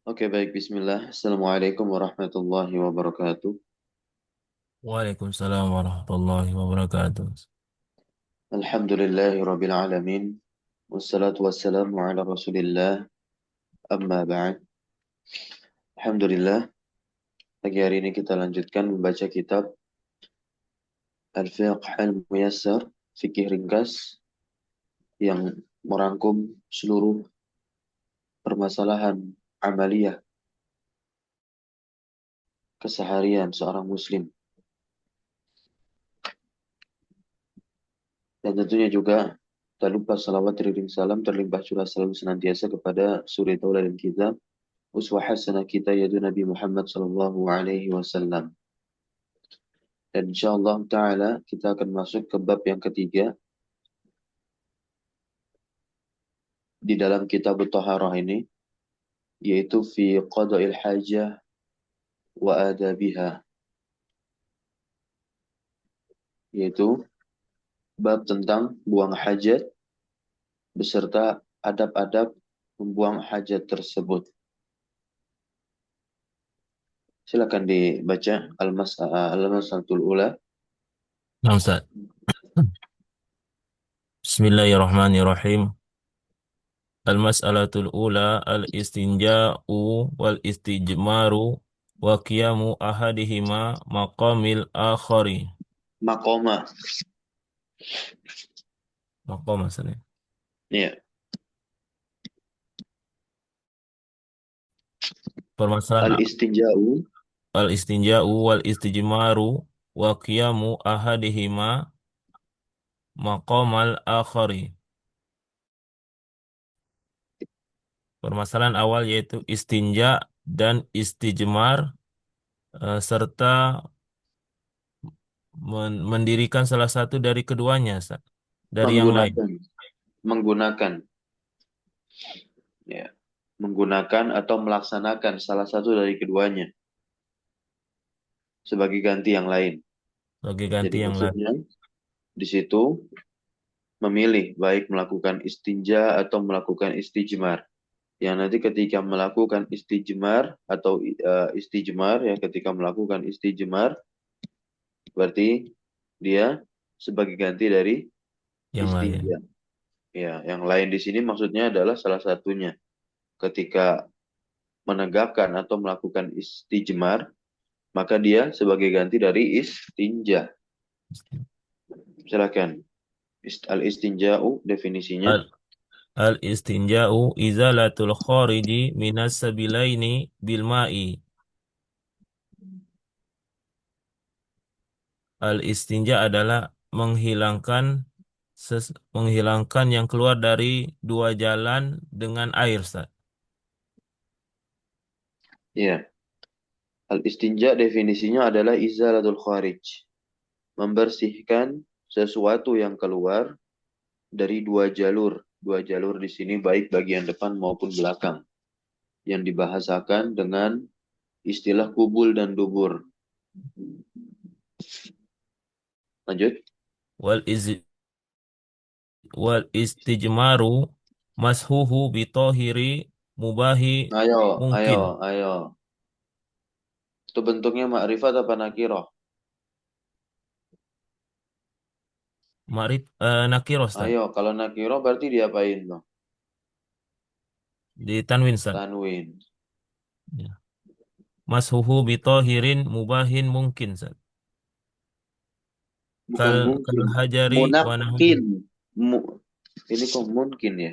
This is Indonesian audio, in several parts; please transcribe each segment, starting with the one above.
Oke, baik. Bismillah. Assalamualaikum warahmatullahi wabarakatuh. Waalaikumsalam warahmatullahi wabarakatuh. Alhamdulillahi rabbil alamin. Wassalatu wassalamu ala rasulillah. Amma ba'd. Alhamdulillah. Pagi hari ini kita lanjutkan membaca kitab Al-Fiqh Al-Muyassar, fikih ringkas yang merangkum seluruh permasalahan amaliyah keseharian seorang muslim. Dan tentunya juga tak lupa salawat teriring salam terlimpah curah selalu senantiasa kepada suri tauladan kita, uswah hasanah kita yaitu Nabi Muhammad sallallahu alaihi wasallam. Dan insyaallah taala kita akan masuk ke bab yang ketiga di dalam kitab Thaharah ini, yaitu fi qada'il hajah wa adabiha, yaitu bab tentang buang hajat beserta adab-adab membuang hajat tersebut. Silakan dibaca al-mas'alatul ula. Nah, Ustaz. Bismillahirrahmanirrahim. Al-mas'alatul ula al-istinja'u wal istijmaru wa qiyamu ahadihima maqamil akhari. Maqama. Maqam maksudnya. Ya. Permasalahan Al-istinja'u. al-istinja'u wal istijmaru wa qiyamu ahadihima maqamal akhari. Permasalahan awal yaitu istinja dan istijmar serta mendirikan salah satu dari keduanya, Ustaz, dari yang lain. Menggunakan. Menggunakan. Ya. Menggunakan atau melaksanakan salah satu dari keduanya sebagai ganti yang lain. Sebagai Jadi ganti yang lain. maksudnya di situ memilih baik melakukan istinja atau melakukan istijmar. Yang nanti ketika melakukan istijmar atau istijmar, ya ketika melakukan istijmar berarti dia sebagai ganti dari Yang lain. istinja. Ya, yang lain di sini maksudnya adalah salah satunya ketika menegakkan atau melakukan istijmar, maka dia sebagai ganti dari istinja. Silakan. Al-istinja'u definisinya. Al Al-istinja'u izalatul khariji minas sabilaini bil ma'i. Al-istinja adalah menghilangkan yang keluar dari dua jalan dengan air, Ustaz. Ya, al-istinja definisinya adalah izalatul kharij. Membersihkan sesuatu yang keluar dari dua jalur. Dua jalur di sini baik bagian depan maupun belakang. Yang dibahasakan dengan istilah kubul dan dubur. Lanjut. Wal iz wal istijmaru mashuhu bitohiri mubahi Ayo, ayo, mungkin. ayo. Itu bentuknya ma'rifat apa nakiroh? Nakiro, Ustaz. Ayo, kalau nakiroh berarti diapain tuh? Di tanwin, Ustaz. Tanwin. Ya. Mashuhu bitohirin mubahin mungkin, Ustaz. Bukan Kal mungkin. hajari wa Munakin. nahwi. Mu, ini kok mungkin ya?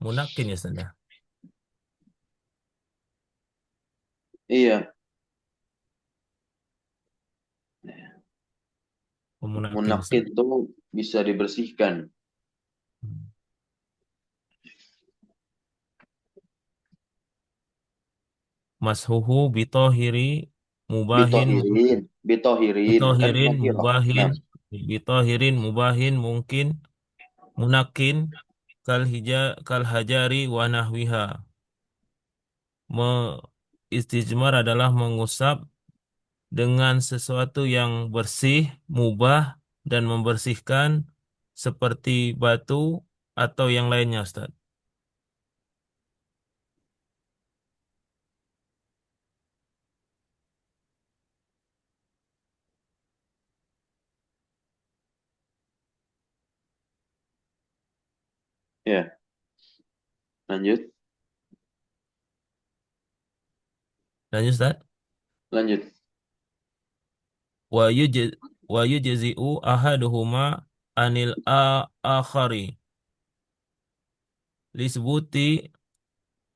Munakin ya, Ustaz, ya. Iya. Oh, munakin, Ustaz. Munakin tuh bisa dibersihkan. Mashuhu bitohiri mubahin Bitohirin. Bitohirin. Kan bitohirin nakiroh. mubahin Nah, bitohirin mubahin mungkin munakin kal hajari wa nahwiha. Istijmar adalah mengusap dengan sesuatu yang bersih, mubah dan membersihkan seperti batu atau yang lainnya, Ustaz? Ya, lanjut. Lanjut, Ustaz. Lanjut. Wa yuj wa yujzi'u ahaduhuma anil akhari lisbuti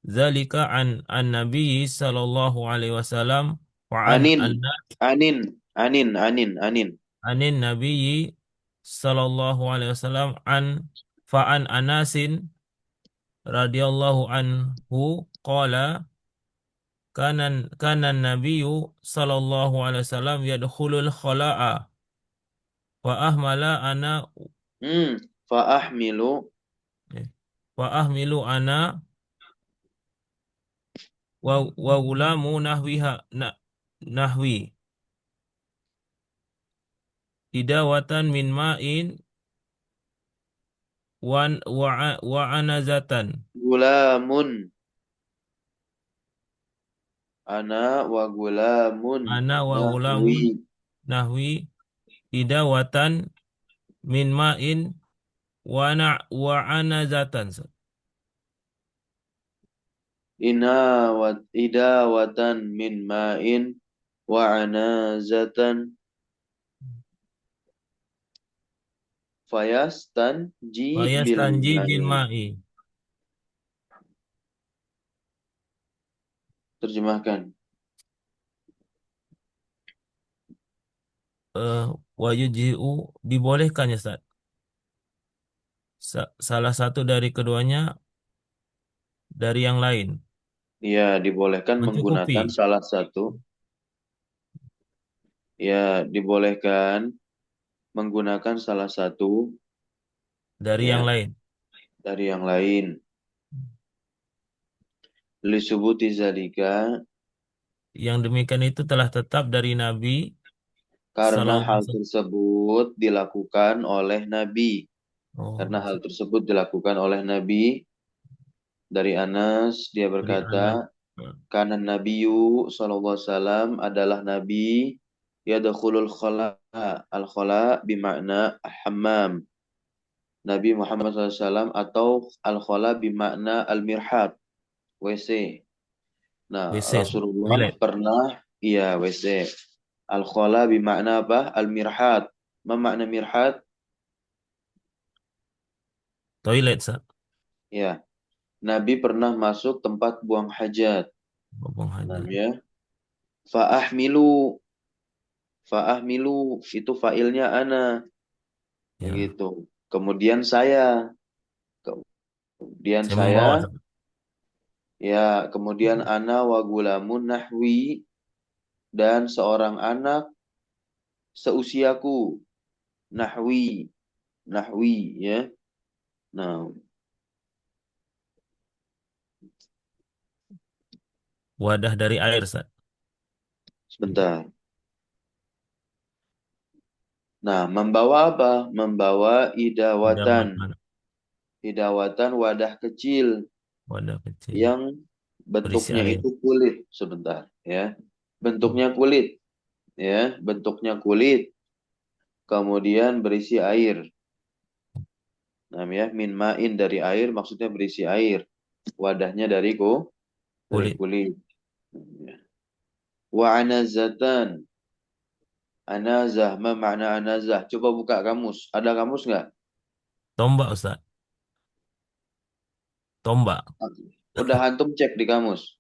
zalika an Nabi sallallahu alaihi wasallam wa Anin, an anin. anin Nabi sallallahu alaihi wasallam an Anasin radhiyallahu anhu qala kanan Nabiyyu sallallahu alaihi wasallam yadkhulul khala'a wa ahmala ana Fa'ahmilu wa ahmilu ana wa gulamu nahwi idawatan min ma'in wa anazatan gulamun. Ana wa gulamun. ana wa Nahwi. gulamun nahwi idawatan min ma'in wa anazatan. Idawatan min ma'in wa anazatan fayastan ji bil Fayastanji bil ma'i. ma'i. Terjemahkan. eh wa yujzi'u dibolehkan ya Ustaz. Salah satu dari keduanya dari yang lain. Ya, dibolehkan menggunakan Mencukupi salah satu. Ya, dibolehkan menggunakan salah satu dari yang ya lain. dari yang lain. Li subuti zalika Yang demikian itu telah tetap dari Nabi karena Sallallahu hal Alaihi Wasallam. tersebut dilakukan oleh Nabi. Karena Oh, hal tersebut dilakukan oleh Nabi. Dari Anas dia dari anak. berkata, karena Nabiyu sallallahu alaihi wasallam adalah Nabi yadkhulul khala. Al-khala bimakna al-hammam. Nabi Muhammad SAW atau al-khala bimakna al-mirhat, WC. Nah, WC, Rasulullah toilet. pernah, iya WC. Al-khala bimakna apa? Al-mirhat. Apa makna mirhat? Toilet, Ustaz. Ya, Nabi pernah masuk tempat buang hajat. Buang hajat. Namanya fa'ahmilu. Fa'ahmilu itu fa'ilnya ana. Ya, Begitu. Kemudian saya. Kemudian saya membawa, saya. Ustaz. Ya, kemudian ana wa gulamun nahwi. Dan seorang anak seusiaku. Nahwi. Nahwi ya. Nah, Wadah dari air, Ustaz. sebentar. Nah, membawa apa? Membawa Wadah idawatan. makanan. Idawatan wadah kecil Wadah kecil. yang Berisi bentuknya air. itu kulit. Sebentar ya. Bentuknya kulit. Ya, bentuknya kulit. Kemudian berisi air. Nah, ya, min ma'in dari air maksudnya berisi air. Wadahnya dari Kulit. kulit. Ya. Wa anazatan. Anazah, ma makna anazah? Coba buka kamus. Ada kamus nggak? Tombak, Ustaz. Tombak. Udah antum cek di kamus.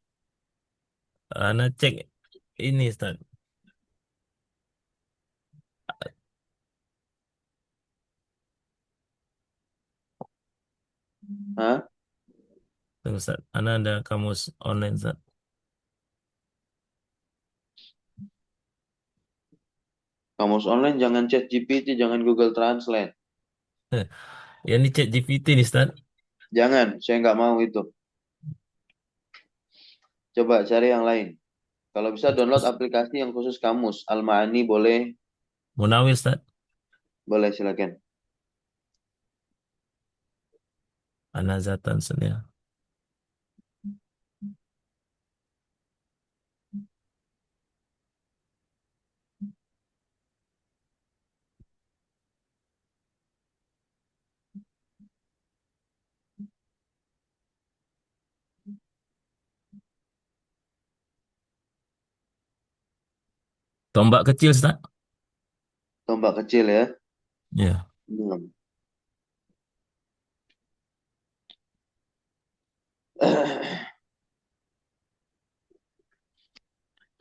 Ana cek ini, Ustaz. Hah? Tunggu, Ustaz. Ana ada kamus online, Ustaz. Kamus online jangan chat GPT, jangan Google Translate. Ya, ini cek GPT nih, Ustaz. Jangan, saya nggak mau itu. Coba cari yang lain. Kalau bisa download Terus, aplikasi yang khusus kamus. Al-Ma'ani boleh, Munawir, Ustaz. boleh silakan. Anazatan senil. Tombak kecil, Ustaz? Tombak kecil ya. Ya. Naam.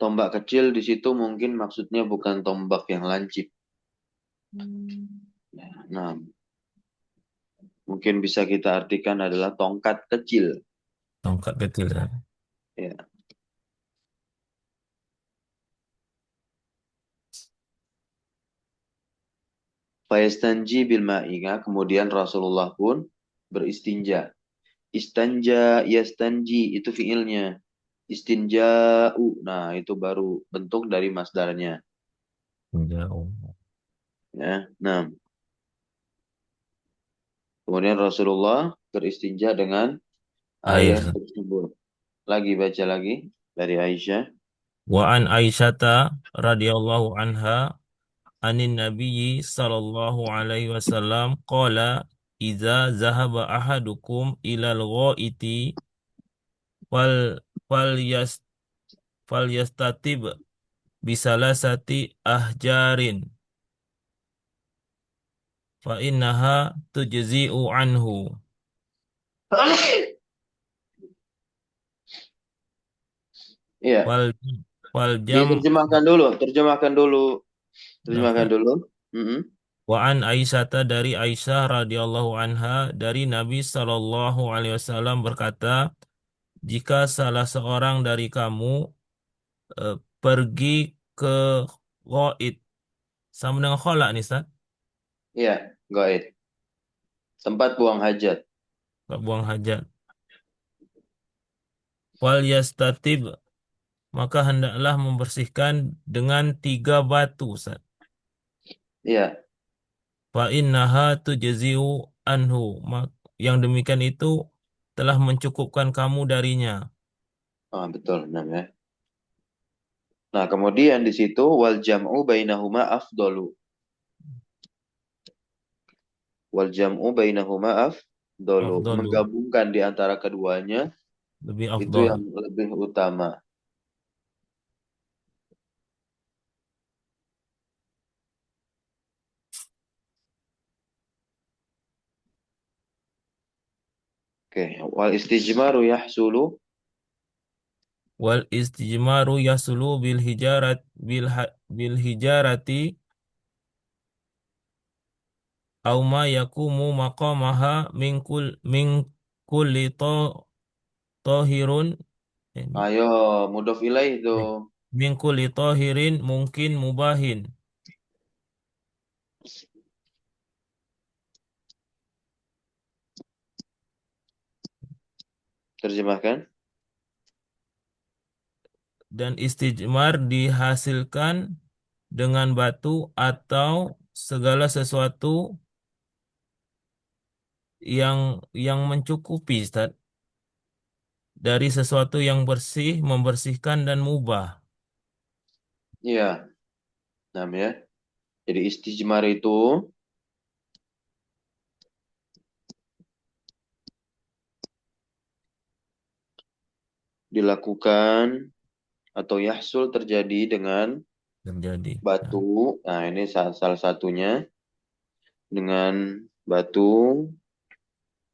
Tombak kecil di situ mungkin maksudnya bukan tombak yang lancip. Nah, mungkin bisa kita artikan adalah tongkat kecil. Tongkat kecil, Ustaz. Ya. Fayastanji bil ma'ika, kemudian Rasulullah pun beristinja. Istanja, yastanji, itu fiilnya. Istinja'u, nah itu baru bentuk dari masdarnya. Jauh. Ya. Nah, kemudian Rasulullah beristinja dengan Air. air tersebut. Lagi baca lagi dari Aisyah. Wa an Aisyata radhiyallahu anha anin nabiyyi sallallahu alaihi wasallam qala idza zahaba ahadukum ilal ghaiti fal fal yas fal yastatib bisalasati ahjarin fa innaha tujzi'u anhu Iya, wal wal jam diterjemahkan dulu, terjemahkan dulu, terjemahkan Nafsa. dulu. Mm-mm. Wa an Aisyata dari Aisyah radhiyallahu anha dari Nabi sallallahu alaihi wasallam berkata, jika salah seorang dari kamu pergi ke ghaid sama dengan khala nih Ustaz, Iya, gaib. Tempat buang hajat. buang hajat. Wal yastatib, maka hendaklah membersihkan dengan 3 batu Ustaz. Iya, Fa innaha tujzi'u anhu. Yang demikian itu telah mencukupkan kamu darinya. oh, betul, benar ya. Nah, kemudian di situ wal jam'u bainahuma afdalu. Wal jam'u bainahuma afdalu. Afdalu, Menggabungkan di antara keduanya lebih itu afdal. yang lebih utama. Oke, wal istijmaru yahsulu. Wal istijmaru yasulu bil hijarati au ma yakumu maqamaha min kulli tahirun ini Ayo, mudhof ilaih itu. min kulli tahirin mungkin mubahin Terjemahkan. dan istijmar dihasilkan dengan batu atau segala sesuatu yang mencukupi Ustaz, dari sesuatu yang bersih, membersihkan dan mubah. Iya, nah ya. Jadi istijmar itu dilakukan atau yahsul terjadi dengan Terjadi. Nah, batu. Nah, ini salah satunya dengan batu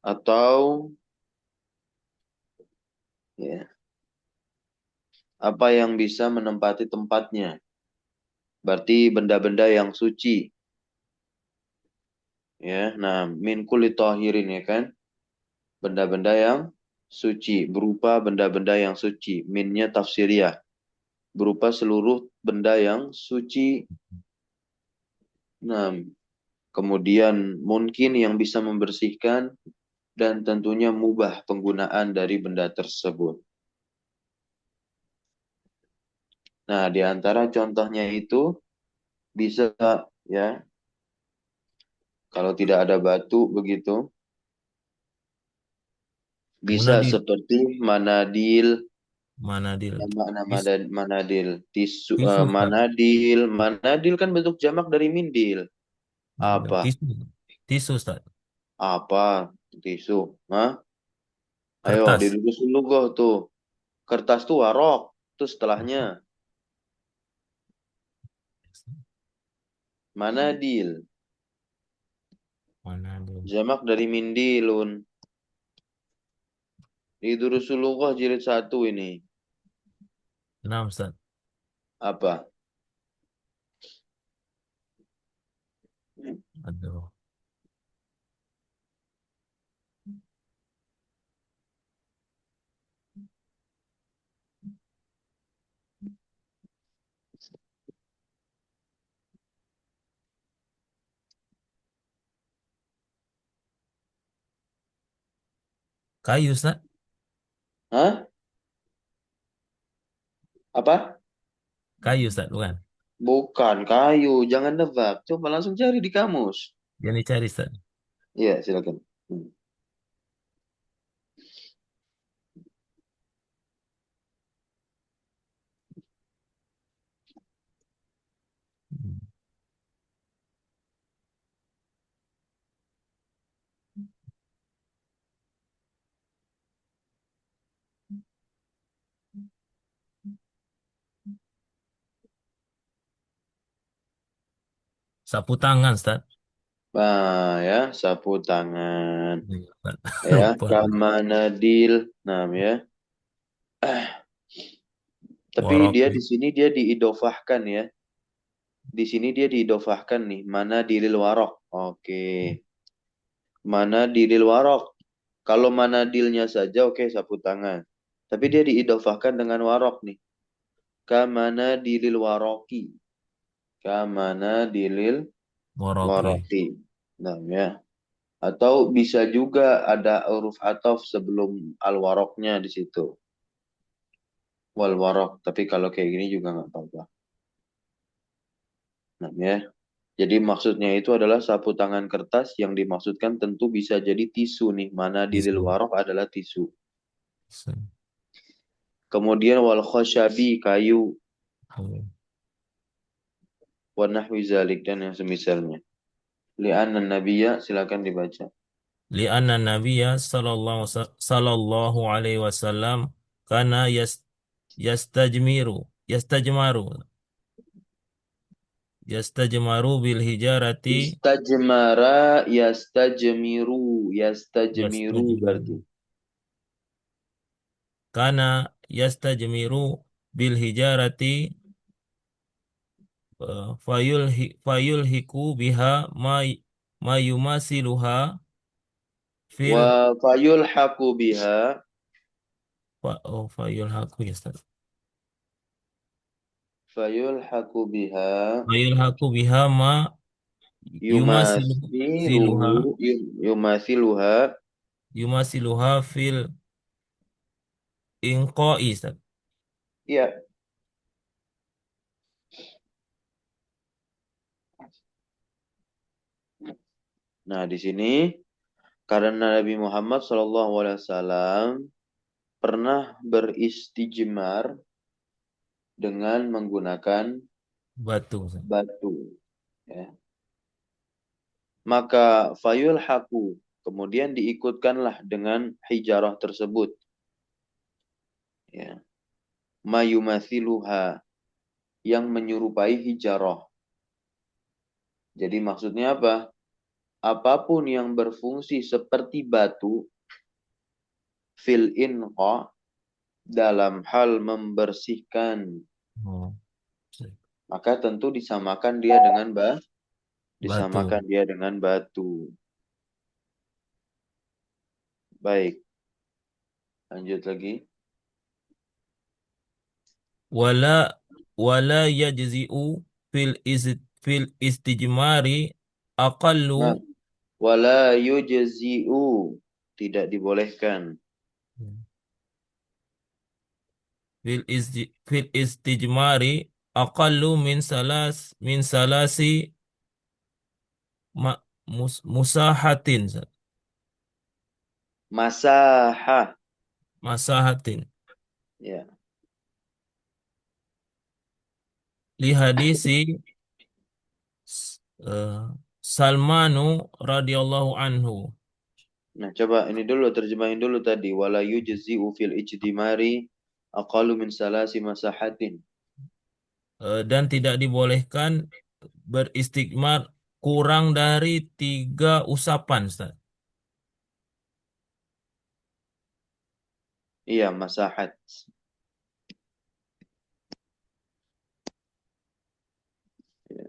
atau ya, apa yang bisa menempati tempatnya. Berarti benda-benda yang suci, ya. Nah, min kulli tahirin ya kan? Benda-benda yang suci, berupa benda-benda yang suci. Minnya tafsiriyah, berupa seluruh benda yang suci. Nah, kemudian mungkin yang bisa membersihkan dan tentunya mubah penggunaan dari benda tersebut. Nah, di antara contohnya itu bisa ya, kalau tidak ada batu begitu, Bisa Munadil. seperti manadil, Manadil. nama-nama Tis, dan manadil, tisu, tisu, Ustaz. manadil, manadil kan bentuk jamak dari mindil. Iya, Apa? tisu. Tisu, Ustaz. Apa? Tisu. Hah? Ayo, Kertas. ditulis dulu kok tuh. Kertas tuh warok. Terus setelahnya manadil. Manadil. Jamak dari mindilun. Itu Rasulullah jilid satu ini. Nah, Ustaz. Apa? Aduh. Kayu, Ustaz. Hah? Apa? Kayu, Ustaz. Bukan. Bukan kayu, jangan nebak. Coba langsung cari di kamus. Yang dicari, Ustaz. Iya, silakan. Hmm. Sapu tangan, Ustaz. Nah, ya, sapu tangan. Iya, Ustaz. Ya, Lupa. kamanadil. Nah, ya. Tapi Warok. dia di sini dia diidofahkan ya. Di sini dia diidofahkan nih. Mana dilil warok. Oke. Mana dilil warok. Kalau mana dilnya saja oke sapu tangan. Tapi dia diidofahkan dengan warok nih. Kamana dilil waroki. Kamana dilil Woroki. waroki. Nah, ya. Atau bisa juga ada huruf ataf sebelum al-waroknya di situ. Wal warok. Tapi kalau kayak gini juga nggak apa-apa. Nah, ya. Jadi maksudnya itu adalah sapu tangan kertas yang dimaksudkan tentu bisa jadi tisu nih. Mana dilil Tisu. warok adalah tisu. Tisu. Kemudian wal khosyabi kayu. Kayu. Wa nahwi zalik dan yang semisalnya. Li'anna nabiyya silakan dibaca. Lianna Nabiya sallallahu alaihi wasallam kana yastajmiru yastajmaru yastajmaru bil hijarati Istajmara yastajmiru. Yastajmiru berarti. yastajmiru kana yastajmiru bil hijarati fayulhiku biha ma yumasiluha Wa fil fayulhaqu biha. fayulhaku ya Ustaz. Fayulhaqu biha. Fayulhaku biha ma Yumasiluhu. yumasiluha Yumasiluha. yumasiluha fil inqai Ustaz. Iya. Nah, di sini karena Nabi Muhammad SAW pernah beristijmar dengan menggunakan Batu Ustaz. batu. Ya. Maka fayul haku kemudian diikutkanlah dengan hijarah tersebut. Ya. Mayumathiluha yang menyerupai hijarah. Jadi maksudnya apa? Apapun yang berfungsi seperti batu fil inqa dalam hal membersihkan Oh, maka tentu disamakan dia dengan batu. disamakan dia dengan batu. Baik, lanjut lagi. Wala wala yajzi'u fil istijmari aqallu Nah, wala yujzi'u tidak dibolehkan. fil istijmari aqallu min salasi musahatin Ustaz. Masaha masahatin. Ya. Li hadisi eh, Salmanu radhiyallahu anhu. Nah, coba ini dulu terjemahin dulu tadi. Wala yujzi'u fil ijtimari aqallu min salasi masahatin. Dan tidak dibolehkan beristigmar kurang dari 3 usapan, Ustaz. Iya, masahat. Ya.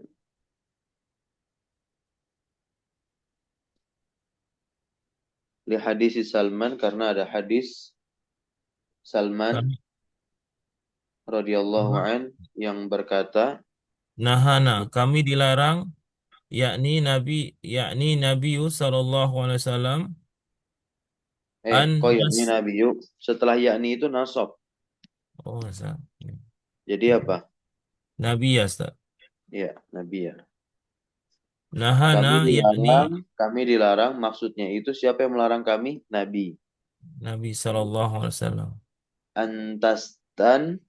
Li hadis Salman karena ada hadis Salman Kami, radhiyallahu an yang berkata, nahana, kami dilarang, yakni Nabi sallallahu alaihi wasallam kok yakni nas. Nabi yuk. Setelah yakni itu nasab. Oh, Ustaz. Jadi apa? Nabi ya, Ustaz. Ya, Nabi ya. Nahana yakni Kami dilarang, maksudnya itu siapa yang melarang kami? Nabi. Nabi sallallahu alaihi wasallam. Antastan,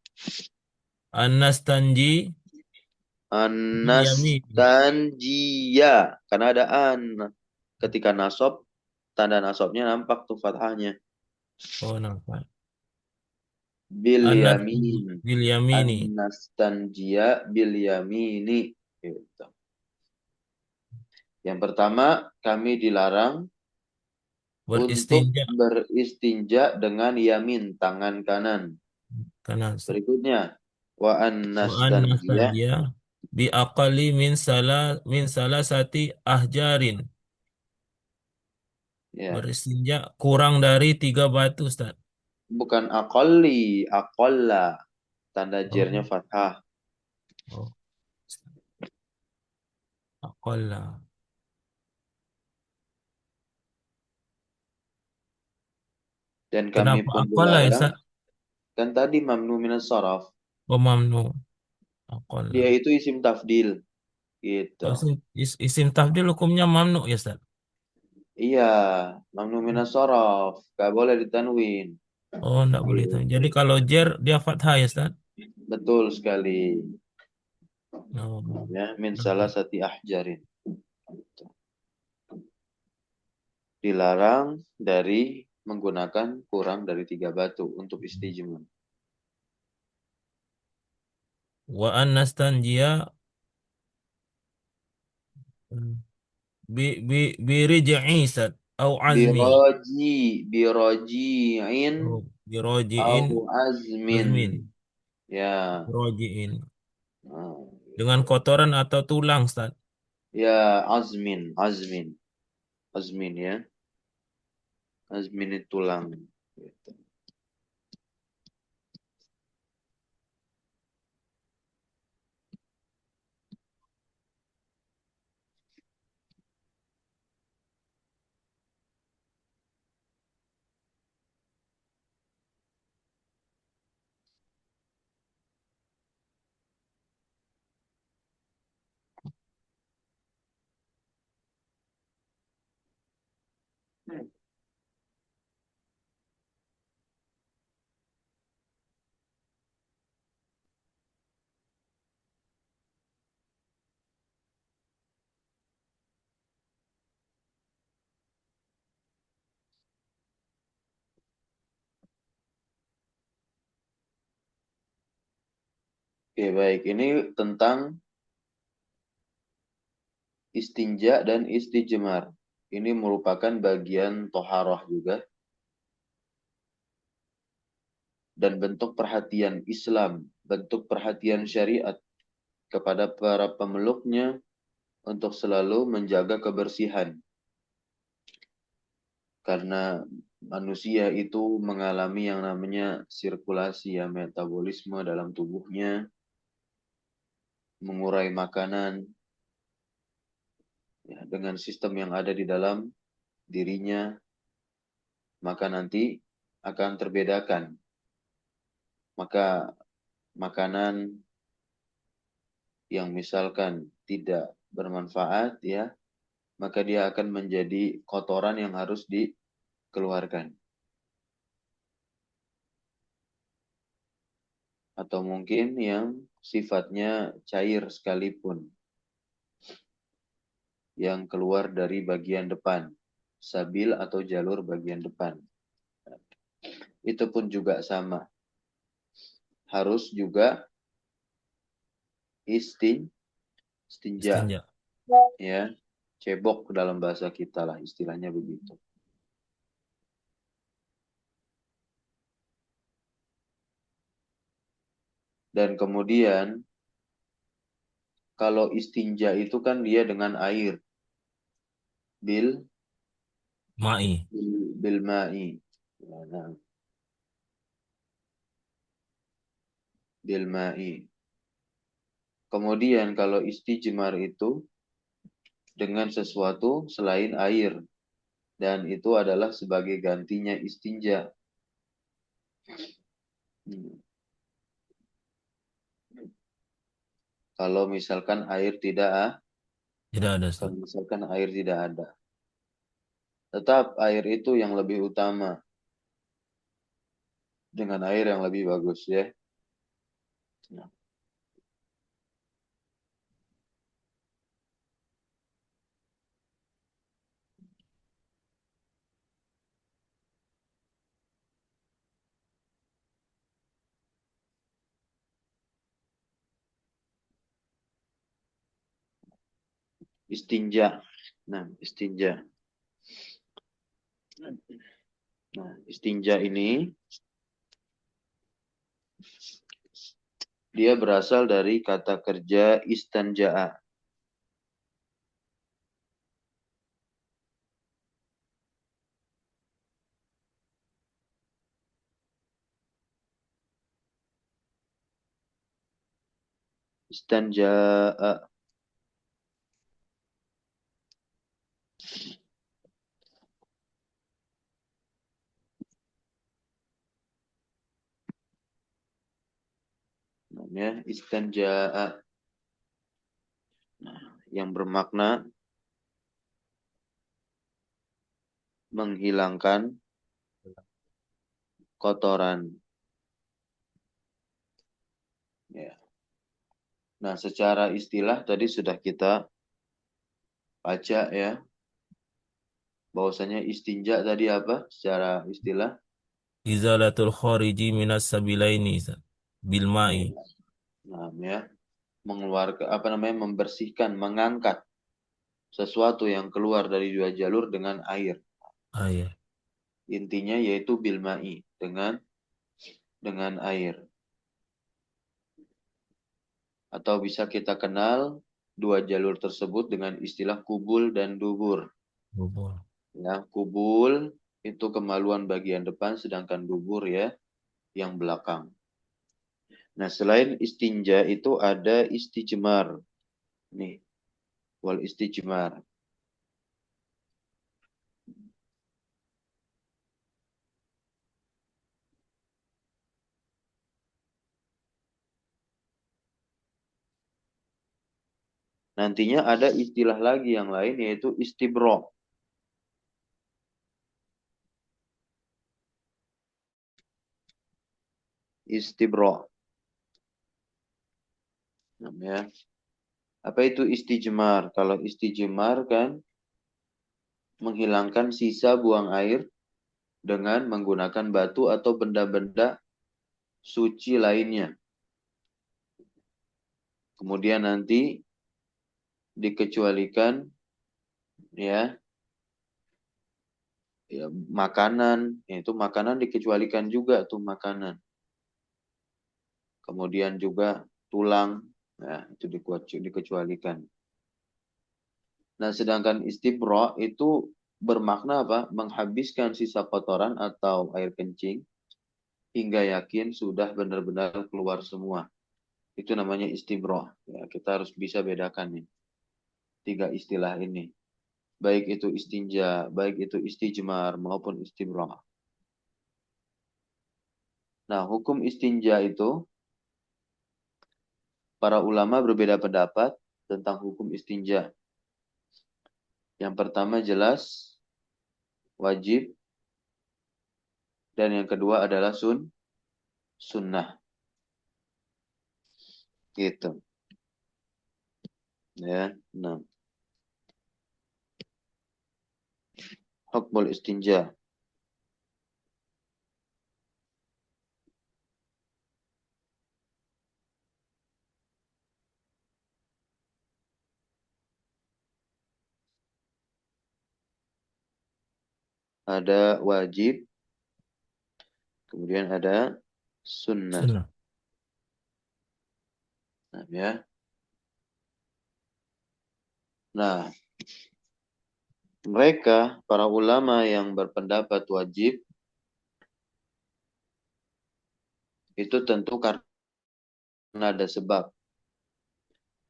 An-nastanji bil yamin. anastanjia. Karena ada an. Ketika nasab, tanda nasabnya nampak tuh fathahnya. Oh, nampak. Bil An-nastanji yamin. bil yamini. Anastanjia bil yamini. Gitu. Yang pertama, kami dilarang untuk Beristinja beristinja dengan yamin, tangan kanan. kanan, Ustaz. Berikutnya, wa Wa an annastanjia, nastanjiya bi aqali min salasati ahjarin. ya, Beristinja kurang dari 3 batu, Ustaz. bukan aqalli, aqalla, tanda Oh, jernya fathah. oh, aqalla. Dan kami Kenapa pun aqalla ya, dilarang, Ustaz? kan tadi mamnu minas saraf, Oh, mamnu. Aqalla. dia itu isim tafdil, gitu. Oh, isim tafdil hukumnya mamnu ya, Ustaz? Iya, mamnu minas saraf, gak boleh ditanwin. Oh, enggak boleh itu. Gitu. Jadi kalau jer dia fathah ya, Ustaz? Betul sekali. Oh, Ya, min salah sati ahjarin. Dilarang dari menggunakan kurang dari 3 batu untuk istijmar. wa an nastanjiya bi rij'i, Ustaz, au azmi. Biroji'in Oh, bi roji'in au azmin. azmin. Ya, Roji'in. nah, Dengan kotoran atau tulang, Ustaz? ya azmin ya, azmin itu tulang. Gitu. Oke, baik. Ini tentang istinja dan istijmar. Ini merupakan bagian toharoh juga dan bentuk perhatian Islam, bentuk perhatian syariat kepada para pemeluknya untuk selalu menjaga kebersihan. Karena manusia itu mengalami yang namanya sirkulasi ya, metabolisme dalam tubuhnya, mengurai makanan ya, dengan sistem yang ada di dalam dirinya, maka nanti akan terbedakan. Maka makanan yang misalkan tidak bermanfaat ya, maka dia akan menjadi kotoran yang harus dikeluarkan. atau mungkin yang sifatnya cair sekalipun, yang keluar dari bagian depan, sabil atau jalur bagian depan. Itu pun juga sama. Harus juga istinja, Istinja. ya, cebok dalam bahasa kita lah, istilahnya begitu. Dan kemudian kalau istinja itu kan dia dengan air, bil Ma'i. bil ma'i. Nah, bil ma'i. Kemudian kalau istijmar itu dengan sesuatu selain air, dan itu adalah sebagai gantinya istinja. Kalau misalkan air tidak Tidak ada, Kalau Ustaz. misalkan air tidak ada. Tetap air itu yang lebih utama. Dengan air yang lebih bagus ya. Nah, istinja. Nah, istinja. Nah, istinja ini dia berasal dari kata kerja istanja'a. Istanja'a. Namanya istanja'a. Nah, yang bermakna menghilangkan kotoran. Ya. Nah, secara istilah tadi sudah kita baca ya. Bahwasanya istinja tadi apa? Secara istilah. Izalatul khariji minas sabilaini, Ustaz. Bil Ya. ma'i. Nah, ya. Mengeluarkan apa namanya? Membersihkan, mengangkat sesuatu yang keluar dari dua jalur dengan air. Ah, ya. Intinya yaitu bilma'i, dengan air. Atau bisa kita kenal dua jalur tersebut dengan istilah kubul dan dubur. Bubur. Ya, kubul itu kemaluan bagian depan, sedangkan dubur ya yang belakang. Nah, selain istinja itu ada istijmar. Nih, wal istijmar. Nantinya ada istilah lagi yang lain yaitu istibro. Istibro. Ya. Apa itu istijmar? Kalau istijmar kan menghilangkan sisa buang air dengan menggunakan batu atau benda-benda suci lainnya. Kemudian nanti dikecualikan ya, ya makanan, itu makanan dikecualikan juga tuh makanan. Kemudian juga tulang, ya itu dikecualikan. Nah, sedangkan istibro itu bermakna apa? Menghabiskan sisa kotoran atau air kencing hingga yakin sudah benar-benar keluar semua. Itu namanya istibro. Ya, kita harus bisa bedakan nih tiga istilah ini. Baik itu istinja, baik itu istijmar maupun istibro. Nah, hukum istinja itu para ulama berbeda pendapat tentang hukum istinja. Yang pertama jelas wajib, dan yang kedua adalah sunnah. Gitu. Ya. Nah, hukmul istinja. Ada wajib, kemudian ada sunnah. Sunnah. Nah, ya. Nah, mereka para ulama yang berpendapat wajib itu tentu karena ada sebab.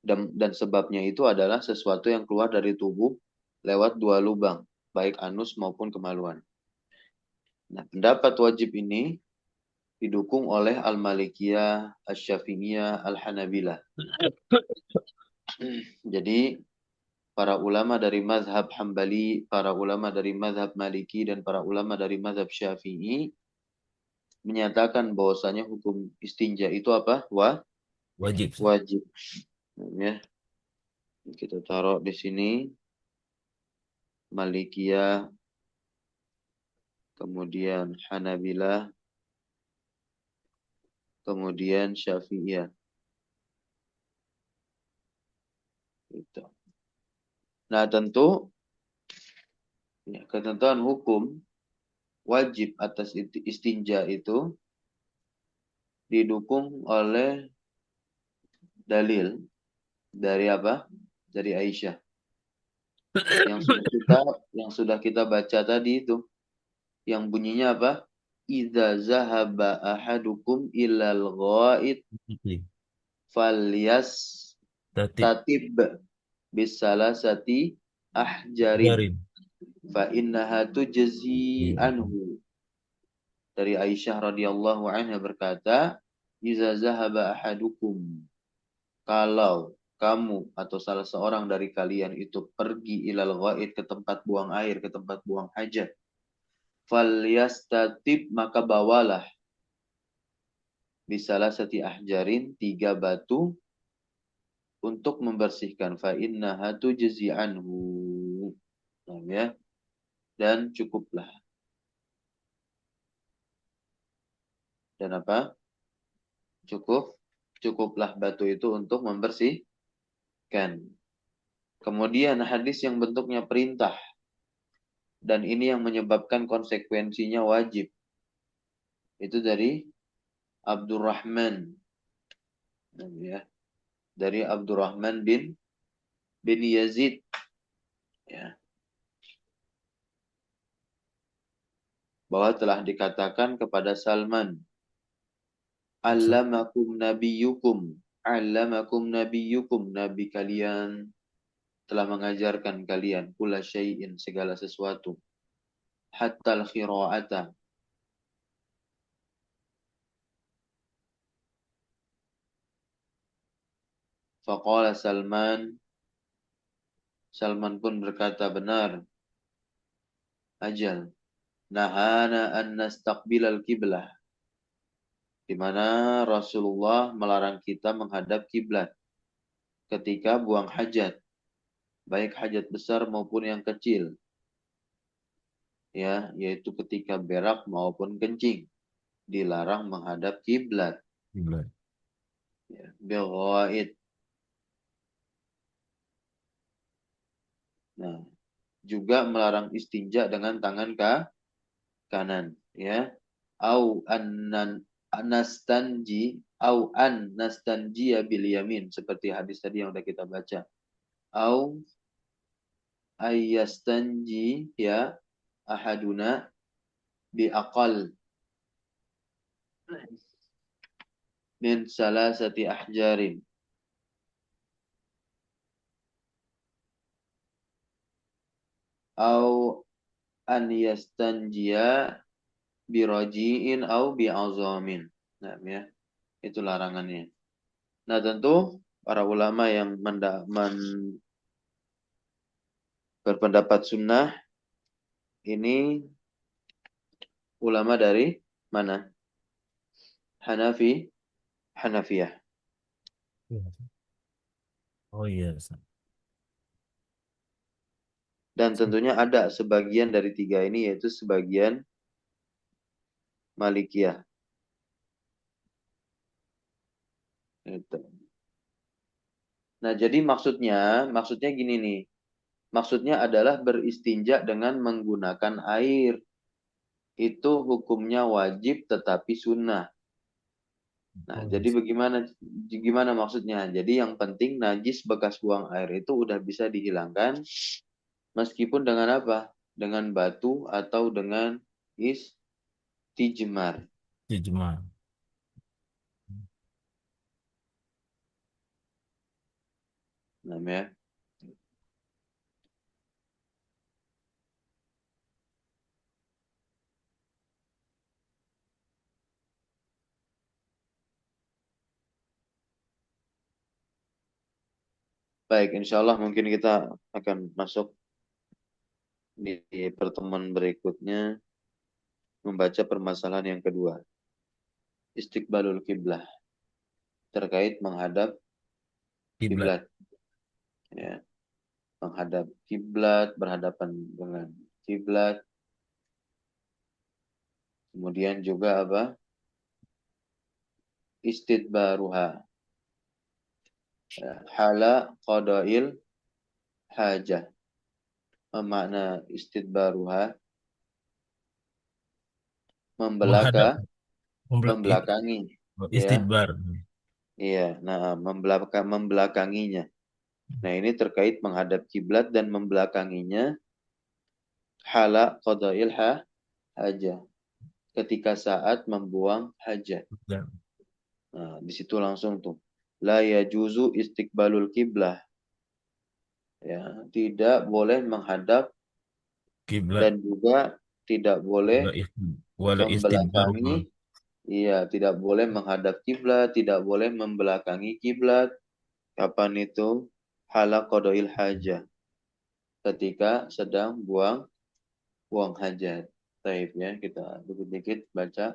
Dan sebabnya itu adalah sesuatu yang keluar dari tubuh lewat dua lubang, baik anus maupun kemaluan. Nah, pendapat wajib ini didukung oleh Al-Malikiyah, Asy-Syafi'iyah, Al-Hanabilah. Jadi, para ulama dari mazhab Hambali, para ulama dari mazhab Maliki, dan para ulama dari mazhab Syafi'i menyatakan bahwasanya hukum istinja itu apa? Wajib. Wajib. Ya, kita taruh di sini Malikiyah, kemudian Hanabilah, kemudian Syafi'iyah. Gitu. Nah, tentu ya, ketentuan hukum wajib atas istinja itu didukung oleh dalil dari apa? Dari Aisyah. Yang sudah kita baca tadi itu, yang bunyinya apa? Idza zahaba ahadukum ilal ghaid falyas Tatib. tatib bisalasati ahjarin Jarin. fa innaha tujzi Iya. anhu. Dari Aisyah radhiyallahu anha berkata, "Iza zahaba ahadukum." Kalau kamu atau salah seorang dari kalian itu pergi ilal ghaid, ke tempat buang air, ke tempat buang hajat, falyastatib, maka bawalah bisalah sati ahjarin, 3 batu untuk membersihkan, fa innaha tujzi anhu. Nah, ya, dan cukuplah. Dan apa? Cukuplah batu itu untuk membersihkan. Kemudian hadis yang bentuknya perintah, dan ini yang menyebabkan konsekuensinya wajib. Itu dari Abdurrahman, ya, dari Abdurrahman bin Yazid, ya, bahwa telah dikatakan kepada Salman, allamakum nabiyukum, nabi kalian telah mengajarkan kalian kula syai'in, segala sesuatu, hatta al-khira'ata. Faqala Salman pun berkata, benar, ajal, nahana an nastaqbilal kiblah, di mana Rasulullah melarang kita menghadap kiblat ketika buang hajat, baik hajat besar maupun yang kecil, ya, yaitu ketika berak maupun kencing, dilarang menghadap kiblat. Gimana? Ya, bilghaid. Nah, juga melarang istinja dengan tangan kanan, ya. Au an nastanji bil yamin, seperti hadis tadi yang udah kita baca. Au ayyastanji ya ahaduna bi aqal min salasati ahjarin. Au an yastanjiya birojiin au bi'azamin. Nah, ya, itu larangannya. Nah, tentu para ulama yang berpendapat sunnah ini ulama dari mana? Hanafiyah. Oh iya, Ustaz. Dan tentunya ada sebagian dari tiga ini yaitu sebagian Malikiyah. Gitu. Nah, jadi maksudnya gini nih. Maksudnya adalah beristinja dengan menggunakan air. Itu hukumnya wajib tetapi sunnah. Nah, Oh iya. jadi gimana maksudnya? Jadi yang penting najis bekas buang air itu udah bisa dihilangkan meskipun dengan apa? Dengan batu atau dengan istijmar. Ijma. Namanya. Baik, insya Allah mungkin kita akan masuk di pertemuan berikutnya membaca permasalahan yang kedua. Istiqbalul kiblah terkait menghadap Kiblat. kiblat. Ya, menghadap kiblat, berhadapan dengan kiblat. Kemudian juga apa? Istidbaruha. Ya, hala qadail hajah. Makna istidbaruha Menghadap, membelakangi. Ya, istidbar. iya. Nah, membelakanginya. Nah, ini terkait menghadap kiblat dan membelakanginya hala qadail hajah. Ketika saat membuang hajat. Nah, di situ langsung tuh. La yajuzu istiqbalul kiblah. Ya, tidak boleh menghadap Kiblat. dan juga tidak boleh Wala wala membelakangi. istidbaruha. Iya, tidak boleh menghadap kiblat, tidak boleh membelakangi kiblat. Kapan itu? Hala qadail hajah. Ketika sedang buang hajat. Taib ya, kita dikit-dikit baca.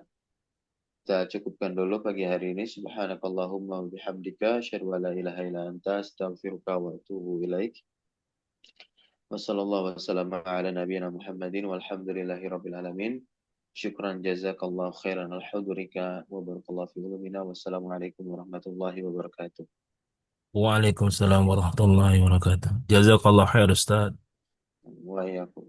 Kita cukupkan dulu pagi hari ini. Subhanakallahumma wa bihamdika asyhadu an la ilaha illa anta astaghfiruka wa atubu ilaik. Wassallallahu wasallam ala nabiyyina Muhammadin walhamdulillahi rabbil alamin. Syukran jazakallahu khairan alhamdulillah wa barakallahu fi ulumina. Wassalamualaikum warahmatullahi wabarakatuh. Waalaikumsalam warahmatullahi wabarakatuh. Jazakallah khair, Ustaz. Wa iyyakum.